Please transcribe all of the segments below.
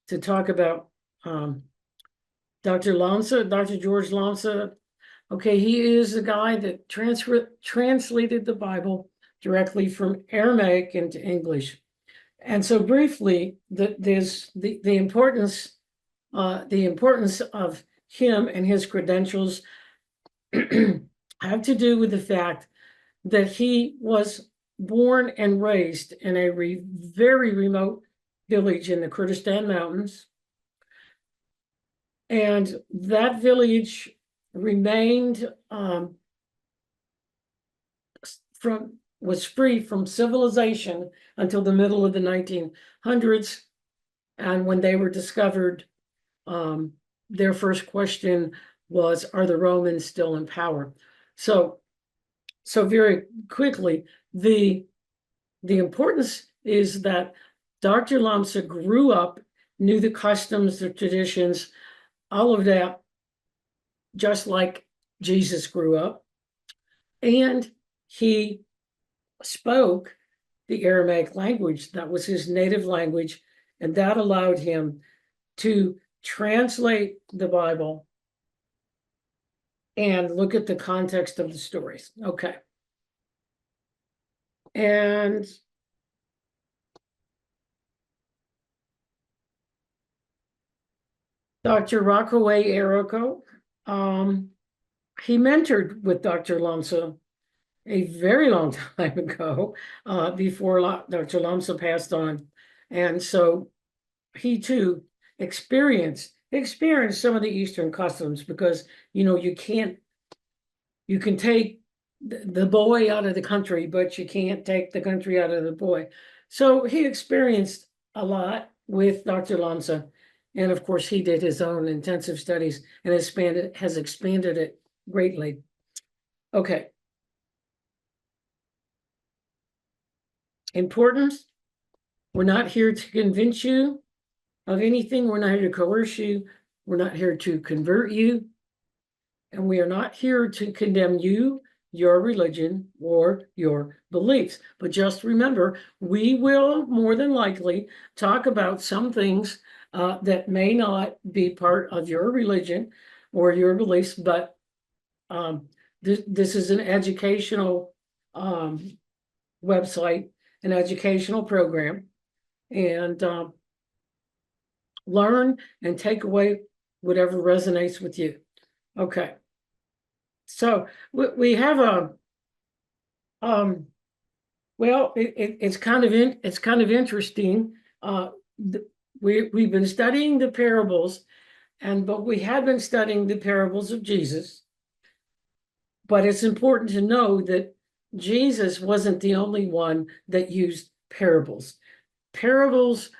to talk about Dr. Lamsa, Dr. George Lamsa. Okay, he is the guy that translated the Bible directly from Aramaic into English. And so briefly, the importance of him and his credentials have to do with the fact that he was born and raised in a very remote village in the Kurdistan Mountains. And that village remained was free from civilization until the middle of the 1900s. And when they were discovered, their first question was, are the Romans still in power? So very quickly, the importance is that Dr. Lamsa grew up, knew the customs, the traditions, all of that, just like Jesus grew up. And he spoke the Aramaic language. That was his native language. And that allowed him to translate the Bible and look at the context of the stories. Okay. And Dr. Rockaway Errico, he mentored with Dr. Lamsa a very long time ago, before Dr. Lamsa passed on. And so he too experienced some of the Eastern customs, because, you can take the boy out of the country, but you can't take the country out of the boy. So he experienced a lot with Dr. Lamsa. And of course, he did his own intensive studies and has expanded it greatly. Okay. Importance. We're not here to convince you of anything. We're not here to coerce you. We're not here to convert you. And we are not here to condemn you, your religion, or your beliefs. But just remember, we will more than likely talk about some things that may not be part of your religion or your beliefs, but this is an educational website, an educational program, and learn and take away whatever resonates with you. Okay. So we have a well, it's kind of interesting. We've been studying the parables, but we have been studying the parables of Jesus. But it's important to know that Jesus wasn't the only one that used parables. Parables,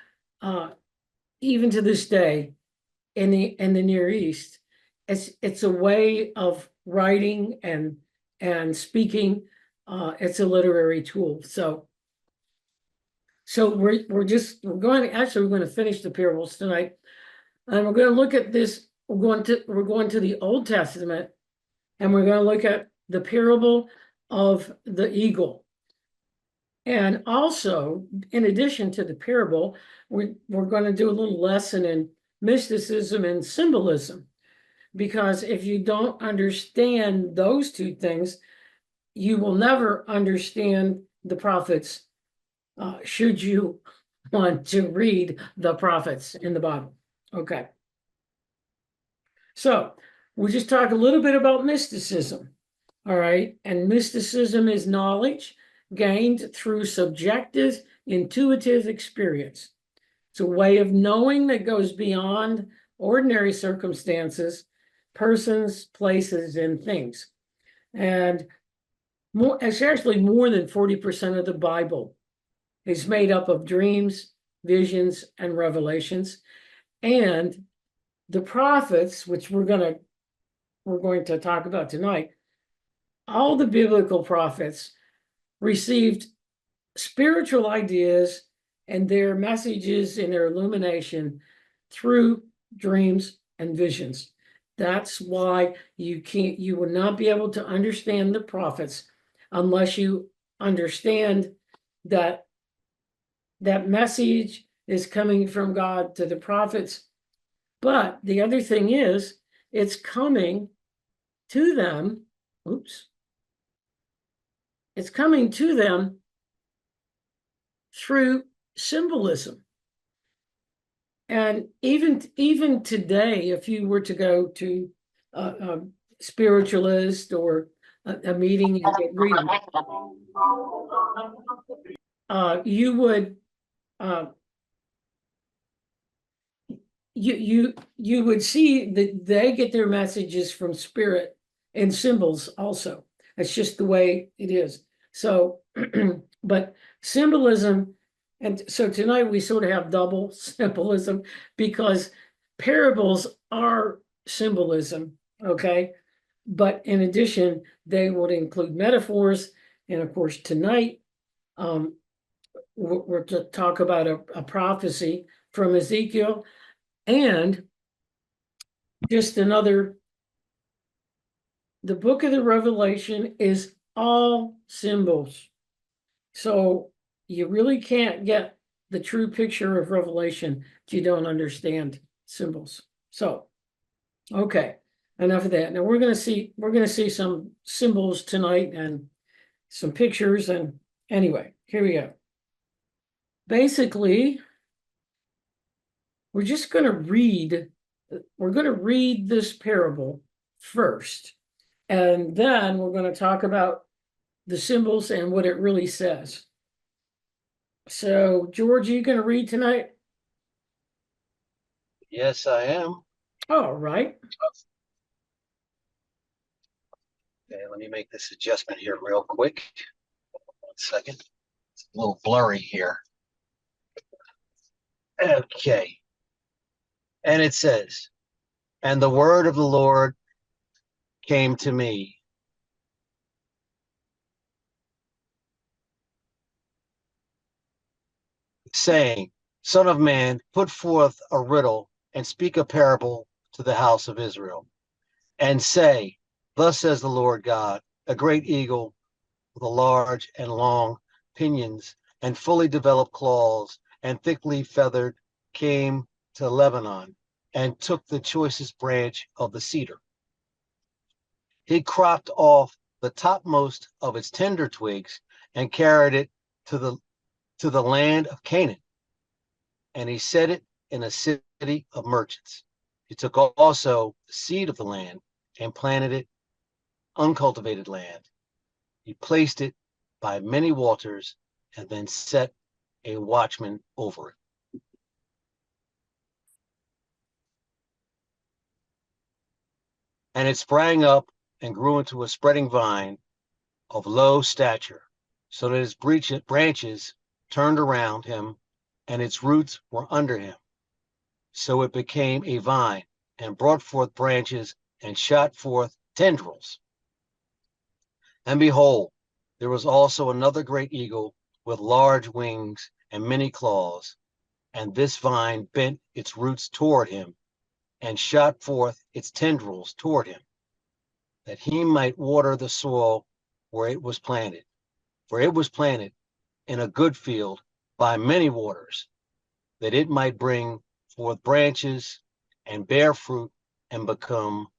even to this day, in the Near East, it's a way of writing and speaking. It's a literary tool. So we're going to finish the parables tonight, and we're going to look at this. We're going to the Old Testament, and we're going to look at the parable of the eagle. And also, in addition to the parable, we're going to do a little lesson in mysticism and symbolism, because if you don't understand those two things, you will never understand the prophets, should you want to read the prophets in the Bible. Okay. So we'll just talk a little bit about mysticism. All right. And mysticism is knowledge gained through subjective, intuitive experience. It's a way of knowing that goes beyond ordinary circumstances, persons, places, and things. And it's actually more than 40% of the Bible is made up of dreams, visions, and revelations. And the prophets, which we're going to talk about tonight, all the biblical prophets received spiritual ideas and their messages and their illumination through dreams and visions. That's why you will not be able to understand the prophets unless you understand that message is coming from God to the prophets. But the other thing is, it's coming to them. Oops. It's coming to them through symbolism. And even today, if you were to go to a spiritualist or a meeting and get reading, you would you would see that they get their messages from spirit and symbols also. That's just the way it is. So, but symbolism, and so tonight we sort of have double symbolism because parables are symbolism, okay? But in addition, they would include metaphors. And of course, tonight, we're to talk about a prophecy from Ezekiel and just another. The book of the Revelation is all symbols. So you really can't get the true picture of Revelation if you don't understand symbols. So, okay, enough of that. Now we're going to see some symbols tonight and some pictures. And anyway, here we go. Basically, we're just going to read. We're going to read this parable first, and then we're going to talk about the symbols and what it really says. So, George, are you going to read tonight? Yes, I am. All right. Okay, let me make this adjustment here real quick. 1 second. It's a little blurry here. Okay. And it says, and the word of the Lord came to me, saying, Son of man, put forth a riddle and speak a parable to the house of Israel, and say, Thus says the Lord God, a great eagle with a large and long pinions and fully developed claws and thickly feathered came to Lebanon and took the choicest branch of the cedar. He cropped off the topmost of its tender twigs and carried it to the land of Canaan, and he set it in a city of merchants. He took also the seed of the land and planted it uncultivated land. He placed it by many waters and then set a watchman over it. And it sprang up and grew into a spreading vine of low stature, so that its branches turned around him and its roots were under him. So it became a vine and brought forth branches and shot forth tendrils. And behold, there was also another great eagle with large wings and many claws, and this vine bent its roots toward him and shot forth its tendrils toward him, that he might water the soil where it was planted. For it was planted in a good field by many waters, that it might bring forth branches and bear fruit and become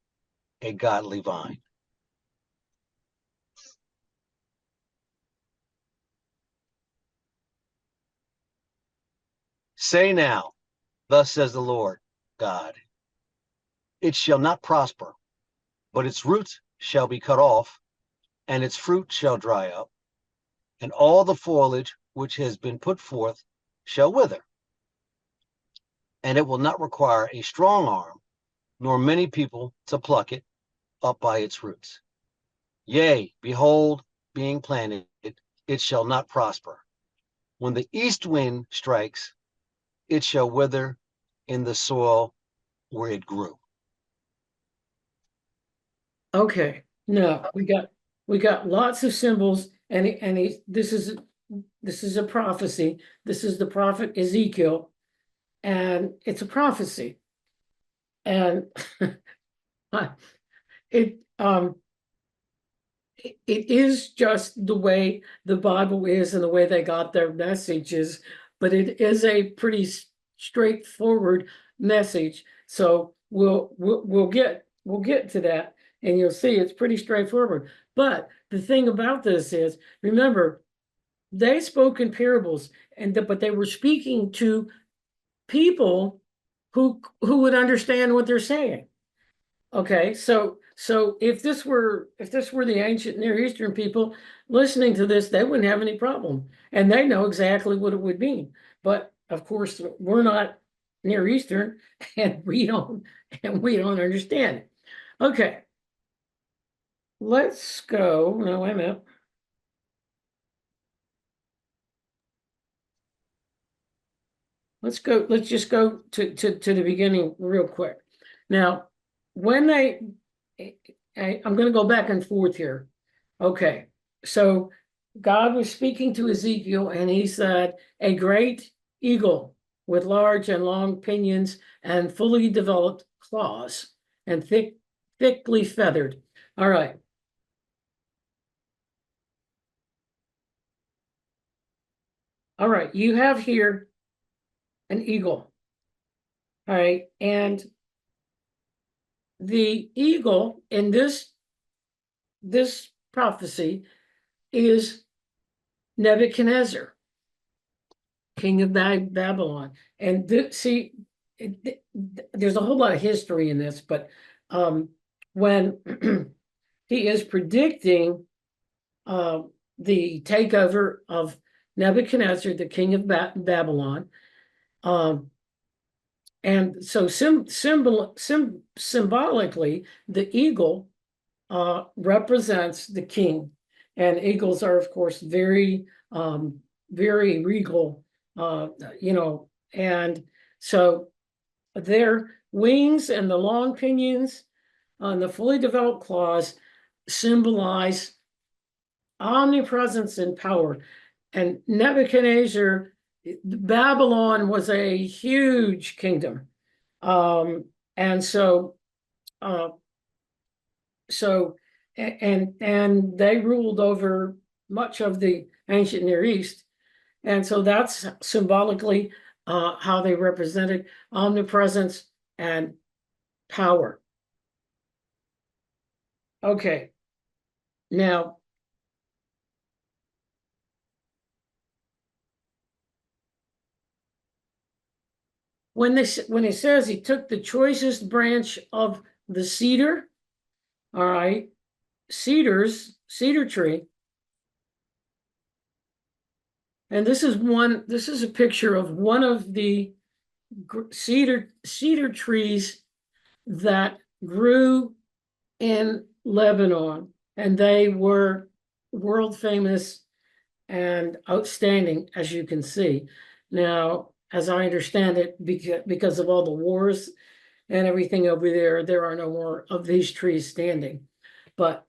a godly vine. Say now, Thus says the Lord God, it shall not prosper, but its roots shall be cut off, and its fruit shall dry up, and all the foliage which has been put forth shall wither. And it will not require a strong arm, nor many people to pluck it up by its roots. Yea, behold, being planted, it shall not prosper. When the east wind strikes, it shall wither in the soil where it grew. Okay. No, we got lots of symbols, and this is a prophecy. This is the prophet Ezekiel, and it's a prophecy. And it it is just the way the Bible is and the way they got their messages. but it is a pretty straightforward message. So we'll get to that, and you'll see it's pretty straightforward. But the thing about this is, remember, they spoke in parables, but they were speaking to people who would understand what they're saying. Okay, so if this were the ancient Near Eastern people listening to this, they wouldn't have any problem, and they know exactly what it would mean. But of course, we're not Near Eastern, and we don't understand it. Okay, let's go. No, wait a minute. Let's just go to the beginning real quick. Now, when I'm going to go back and forth here. Okay, so God was speaking to Ezekiel, and he said, a great eagle with large and long pinions and fully developed claws and thickly feathered. All right. All right, you have here an eagle. All right, and the eagle in this prophecy is Nebuchadnezzar, king of Babylon. And there's a whole lot of history in this, but when he is predicting the takeover of Nebuchadnezzar, the king of Babylon, and so symbolically, the eagle represents the king, and eagles are, of course, very regal, and so their wings and the long pinions and the fully developed claws symbolize omnipresence and power. And Nebuchadnezzar, Babylon was a huge kingdom, and so and they ruled over much of the ancient Near East, and so that's symbolically how they represented omnipresence and power. Okay, now when it says he took the choicest branch of the cedar, all right, cedar tree, and this is a picture of one of the cedar trees that grew in Lebanon, and they were world famous and outstanding, as you can see. Now, as I understand it, because of all the wars and everything over there are no more of these trees standing. But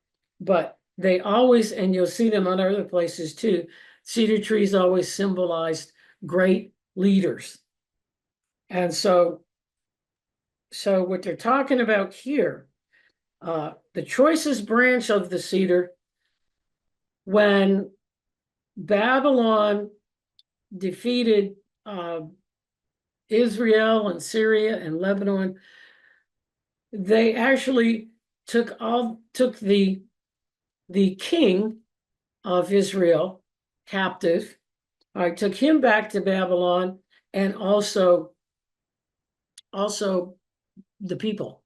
they always, and you'll see them on other places too, cedar trees always symbolized great leaders. And so what they're talking about here, the choicest branch of the cedar, when Babylon defeated Israel and Syria and Lebanon, they actually took the king of Israel captive. I took him back to Babylon, and also the people.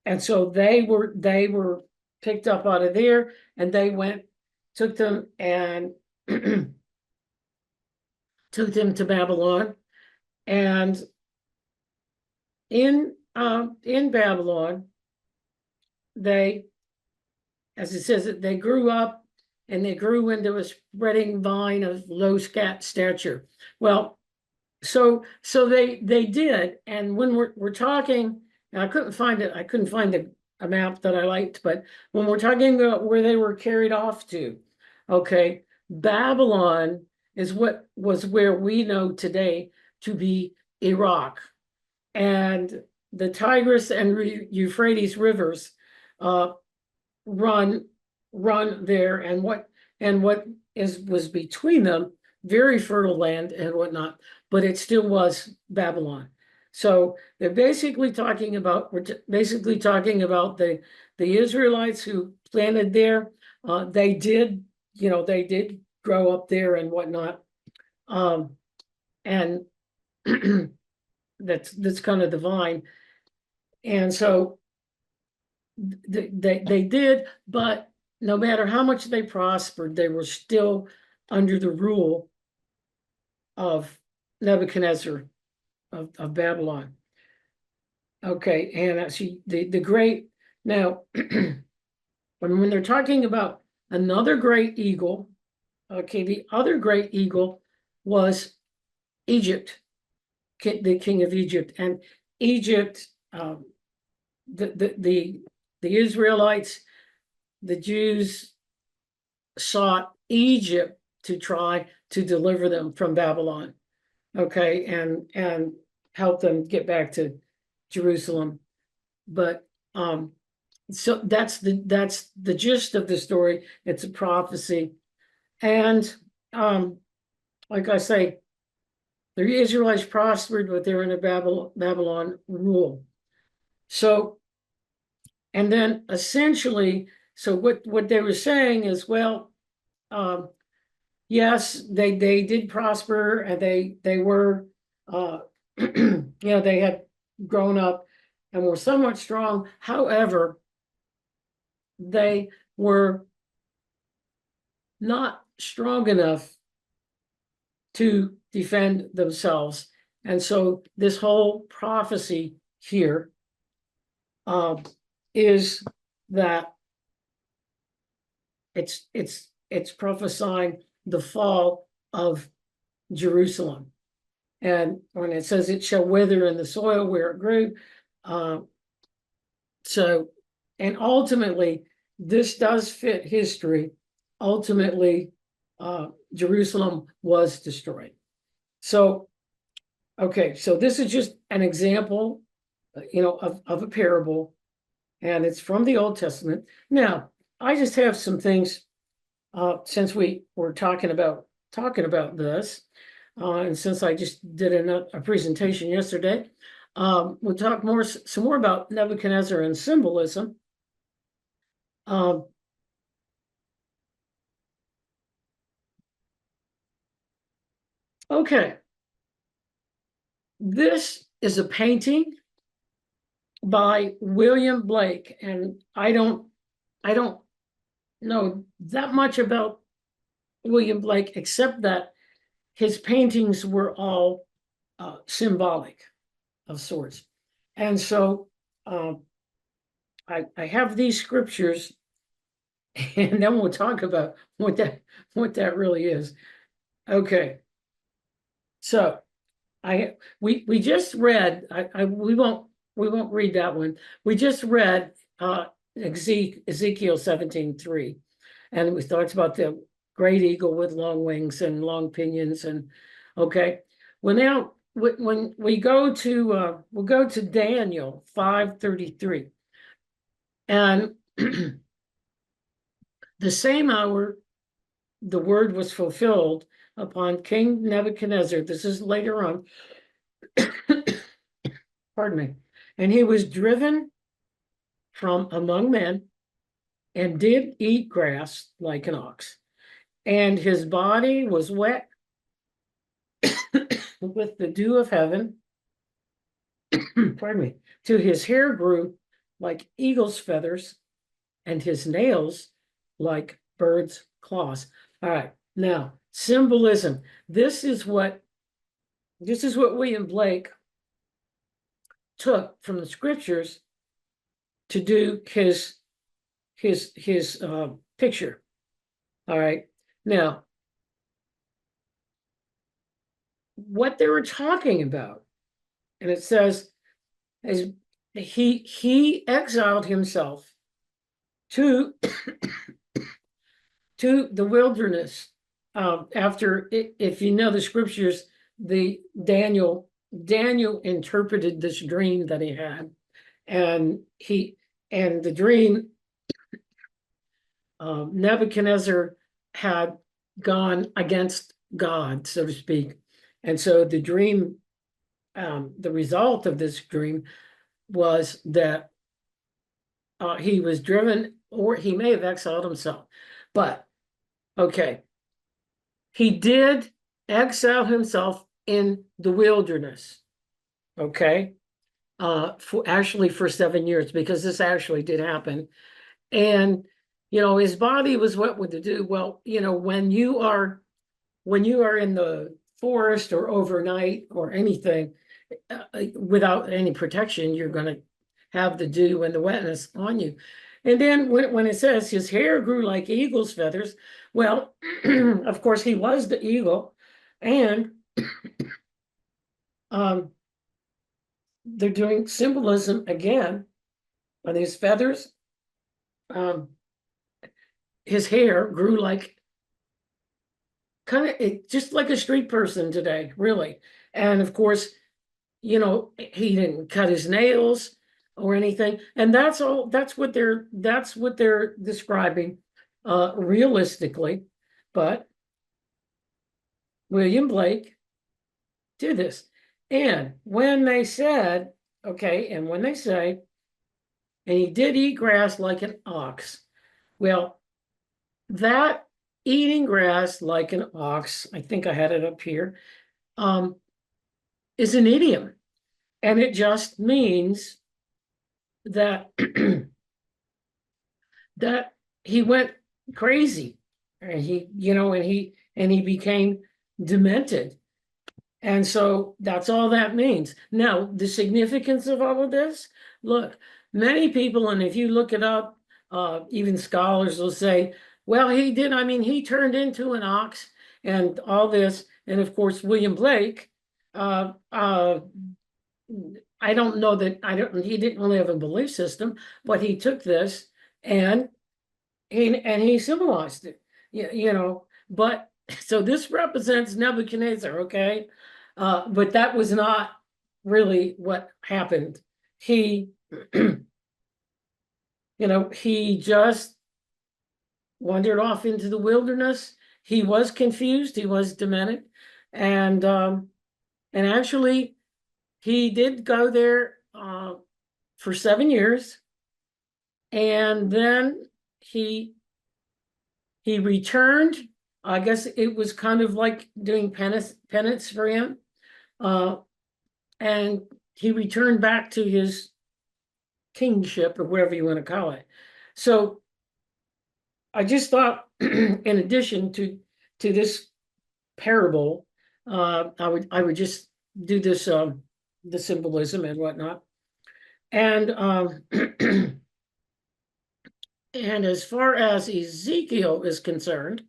And so they were picked up out of there, and they took them and took them to Babylon. And in Babylon, they, as it says, they grew up and they grew into a spreading vine of low stature. Well, so they did, and when we're talking, and I couldn't find a map that I liked, but when we're talking about where they were carried off to, okay, Babylon is what was where we know today to be Iraq, and the Tigris and Euphrates rivers run there, and what was between them very fertile land and whatnot, but it still was Babylon. So they're basically talking about, basically talking about the Israelites who planted there. They did, they did grow up there and whatnot. And that's kind of divine. And so they did, but no matter how much they prospered, they were still under the rule of Nebuchadnezzar of Babylon. Okay, and actually the great now when they're talking about another great eagle, okay, the other great eagle was Egypt, the king of Egypt, and Egypt, the Israelites, the Jews sought Egypt to try to deliver them from Babylon, okay, and help them get back to Jerusalem. But so that's the gist of the story. It's a prophecy, and like I say, the Israelites prospered, but they're in a Babylon rule. So, and then essentially, so what they were saying is, well, yes, they did prosper, and they were, they had grown up and were somewhat strong. However, they were not strong enough to defend themselves. And so this whole prophecy here is that it's prophesying the fall of Jerusalem. And when it says it shall wither in the soil where it grew, so, and ultimately, this does fit history. Ultimately, Jerusalem was destroyed. So, okay, so this is just an example, of a parable, and it's from the Old Testament. Now, I just have some things, since we were talking about this, and since I just did a presentation yesterday, we'll talk some more about Nebuchadnezzar and symbolism. Okay, this is a painting by William Blake, and I don't know that much about William Blake, except that his paintings were all symbolic of sorts. And so I have these scriptures, and then we'll talk about what that really is. Okay. So we just read, we won't read that one. We just read Ezekiel 17:3, and we talked about the great eagle with long wings and long pinions. And okay, well, now when we go to we'll go to Daniel 5:33, and the same hour the word was fulfilled upon King Nebuchadnezzar. This is later on. Pardon me. And he was driven from among men and did eat grass like an ox. And his body was wet with the dew of heaven. Pardon me. To his hair grew like eagle's feathers, and his nails like bird's claws. All right. Now, symbolism. This is what William Blake took from the scriptures to do his picture. All right. Now, what they were talking about, and it says, is he exiled himself to to the wilderness after, if you know the scriptures, the Daniel interpreted this dream that he had, and the dream, Nebuchadnezzar had gone against God, so to speak. And so the dream, the result of this dream was that he was driven, or he may have exiled himself, but okay, he did exile himself in the wilderness. Okay, for 7 years, because this actually did happen. And his body was what would it do? Well, when you are in the forest or overnight or anything, without any protection, you're going to have the dew and the wetness on you. And then when it says his hair grew like eagle's feathers, well, of course he was the eagle, and they're doing symbolism again on his feathers. His hair grew like kind of just like a street person today, really. And of course, he didn't cut his nails or anything. And that's all, that's what they're describing realistically. But William Blake did this. And when they said, okay, and when they say, and he did eat grass like an ox, well, that eating grass like an ox, I think I had it up here, is an idiom. And it just means that that he went crazy, and he became demented. And so that's all that means. Now, the significance of all of this, look, many people, and if you look it up, even scholars will say, well, he turned into an ox and all this. And of course, William Blake, I don't know that he didn't really have a belief system, but he took this and he symbolized it. But so this represents Nebuchadnezzar, okay? But that was not really what happened. He he just wandered off into the wilderness. He was confused, he was demented, and actually he did go there for 7 years, and then he returned. I guess it was kind of like doing penance for him, and he returned back to his kingship, or whatever you want to call it. So I just thought, in addition to this parable, I would just do this the symbolism and whatnot. And and as far as Ezekiel is concerned,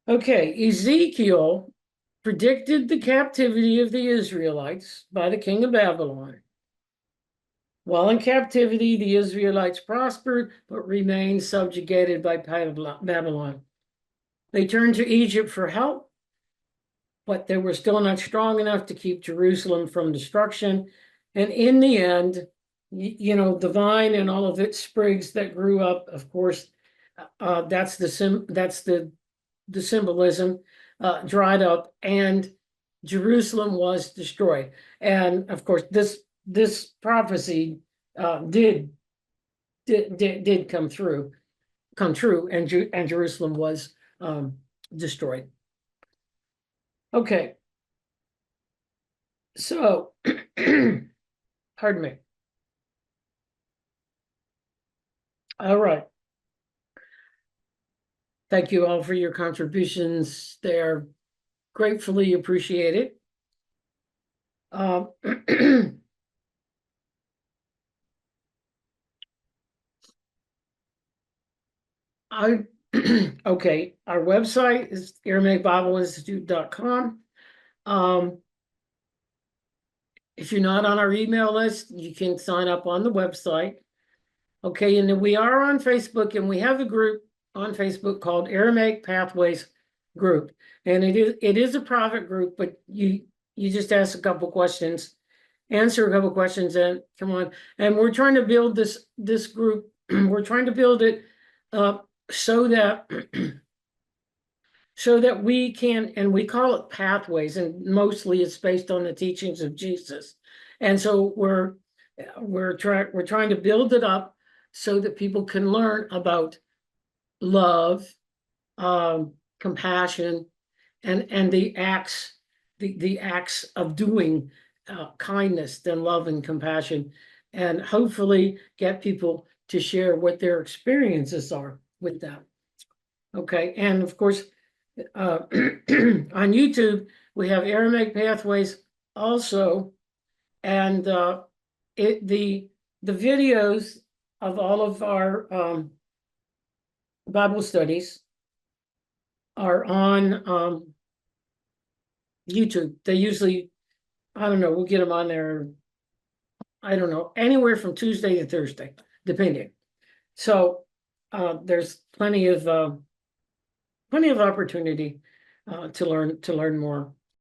okay, Ezekiel predicted the captivity of the Israelites by the king of Babylon. While in captivity, the Israelites prospered, but remained subjugated by Babylon. They turned to Egypt for help, but they were still not strong enough to keep Jerusalem from destruction. And in the end, the vine and all of its sprigs that grew up, of course, that's the symbolism, dried up, and Jerusalem was destroyed. And of course, this prophecy did come true, and Jerusalem was destroyed. Okay, so pardon me. All right. Thank you all for your contributions. They're gratefully appreciated. Okay, our website is AramaicBibleInstitute.com. If you're not on our email list, you can sign up on the website. Okay, and then we are on Facebook, and we have a group on Facebook called Aramaic Pathways Group. And it is a private group, but you just ask a couple questions, answer a couple questions, and come on. And we're trying to build this group. We're trying to build it so that so that we can, and we call it pathways, and mostly it's based on the teachings of Jesus. And so we're trying to build it up so that people can learn about love, compassion, and the acts of doing kindness, then love and compassion, and hopefully get people to share what their experiences are with that. Okay, and of course, on YouTube, we have Aramaic Pathways also, and the videos of all of our Bible studies are on YouTube. They usually, I don't know, we'll get them on there, I don't know, anywhere from Tuesday to Thursday, depending. So there's plenty of opportunity to learn more.